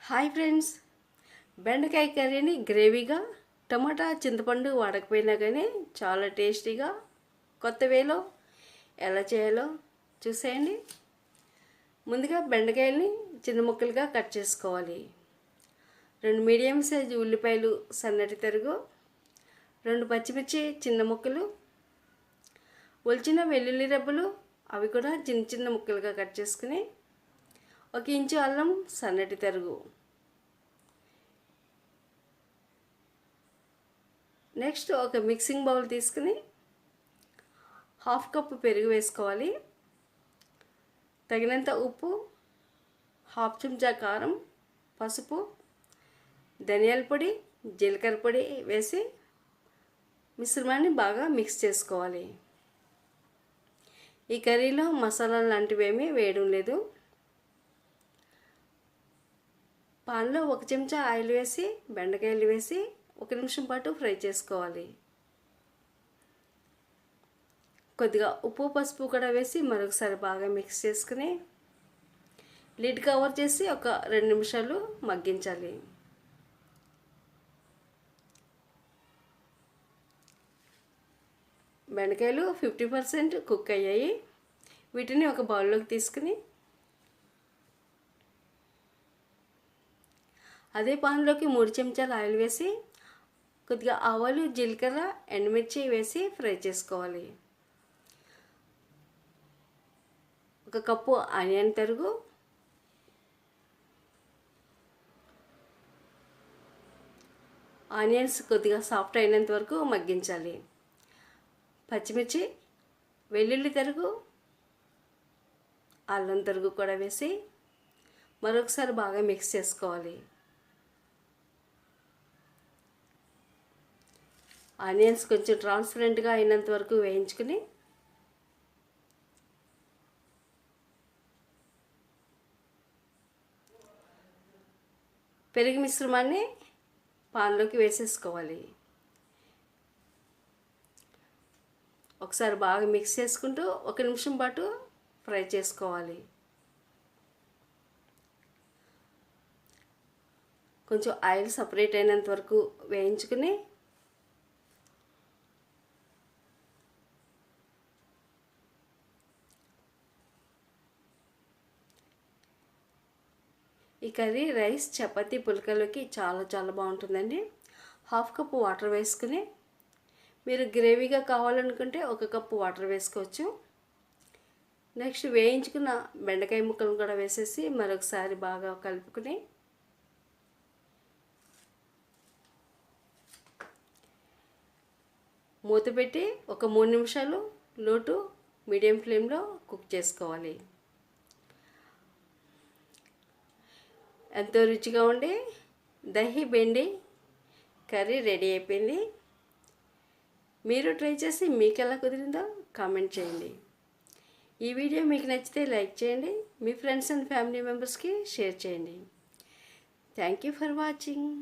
Hi friends, బెండకాయ కర్రీని గ్రేవీగా టమాటా చింతపండు వాడకపోయినా కానీ చాలా టేస్టీగా కొత్త వేలో ఎలా చేయాలో చూసేయండి. ముందుగా బెండకాయల్ని చిన్న ముక్కలుగా కట్ చేసుకోవాలి. 2 మీడియం సైజు ఉల్లిపాయలు సన్నటి తరుగు, 2 పచ్చిమిర్చి చిన్న ముక్కలు, ఒలిచిన వెల్లుల్లి రెబ్బలు అవి కూడా చిన్న చిన్న ముక్కలుగా కట్ చేసుకుని, 1 ఇంచు అల్లం సన్నటి తరుగు. నెక్స్ట్ ఒక మిక్సింగ్ బౌల్ తీసుకుని 1/2 కప్పు పెరుగు వేసుకోవాలి. తగినంత ఉప్పు, 1/2 చెంచా కారం, పసుపు, ధనియాల పొడి, జీలకర్ర పొడి వేసి మిశ్రమాన్ని బాగా మిక్స్ చేసుకోవాలి. ఈ కర్రీలో మసాలాలు లాంటివి ఏమీ వేయడం లేదు. పాన్లో 1 చెంచా ఆయిల్ వేసి బెండకాయలు వేసి 1 నిమిషం పాటు ఫ్రై చేసుకోవాలి. కొద్దిగా ఉప్పు పసుపు కూడా వేసి మరొకసారి బాగా మిక్స్ చేసుకుని లిడ్ కవర్ చేసి ఒక 2 నిమిషాలు మగ్గించాలి. బెండకాయలు 50% కుక్ అయ్యాయి. వీటిని ఒక బౌల్లోకి తీసుకుని అదే పాన్లోకి 3 చెంచాలు ఆయిల్ వేసి కొద్దిగా ఆవాలు, జీలకర్ర, ఎండుమిర్చి వేసి ఫ్రై చేసుకోవాలి. 1 కప్పు ఆనియన్ తరుగు, ఆనియన్స్ కొద్దిగా సాఫ్ట్ అయినంత వరకు మగ్గించాలి. పచ్చిమిర్చి, వెల్లుల్లి తరుగు, అల్లం తరుగు కూడా వేసి మరొకసారి బాగా మిక్స్ చేసుకోవాలి. ఆనియన్స్ కొంచెం ట్రాన్స్పరెంట్గా అయినంత వరకు వేయించుకుని పెరుగు మిశ్రమాన్ని పాన్లోకి వేసేసుకోవాలి. ఒకసారి బాగా మిక్స్ చేసుకుంటూ 1 నిమిషం పాటు ఫ్రై చేసుకోవాలి. కొంచెం ఆయిల్ సపరేట్ అయినంత వరకు వేయించుకుని ఈ కర్రీ రైస్, చపాతీ, పుల్కలోకి చాలా బాగుంటుందండి. 1/2 కప్పు వాటర్ వేసుకుని మీరు గ్రేవీగా కావాలనుకుంటే 1 కప్పు వాటర్ వేసుకోవచ్చు. నెక్స్ట్ వేయించుకున్న బెండకాయ ముక్కలను కూడా వేసేసి మరొకసారి బాగా కలుపుకుని మూత పెట్టి ఒక 3 నిమిషాలు లో టు మీడియం ఫ్లేమ్లో కుక్ చేసుకోవాలి. ఎంతో రుచిగా ఉండే దహి బెండి కర్రీ రెడీ అయిపోయింది. మీరు ట్రై చేసి మీకు ఎలా కుదిరిందో కామెంట్ చేయండి. ఈ వీడియో మీకు నచ్చితే లైక్ చేయండి, మీ ఫ్రెండ్స్ అండ్ ఫ్యామిలీ మెంబర్స్కి షేర్ చేయండి. Thank you for watching.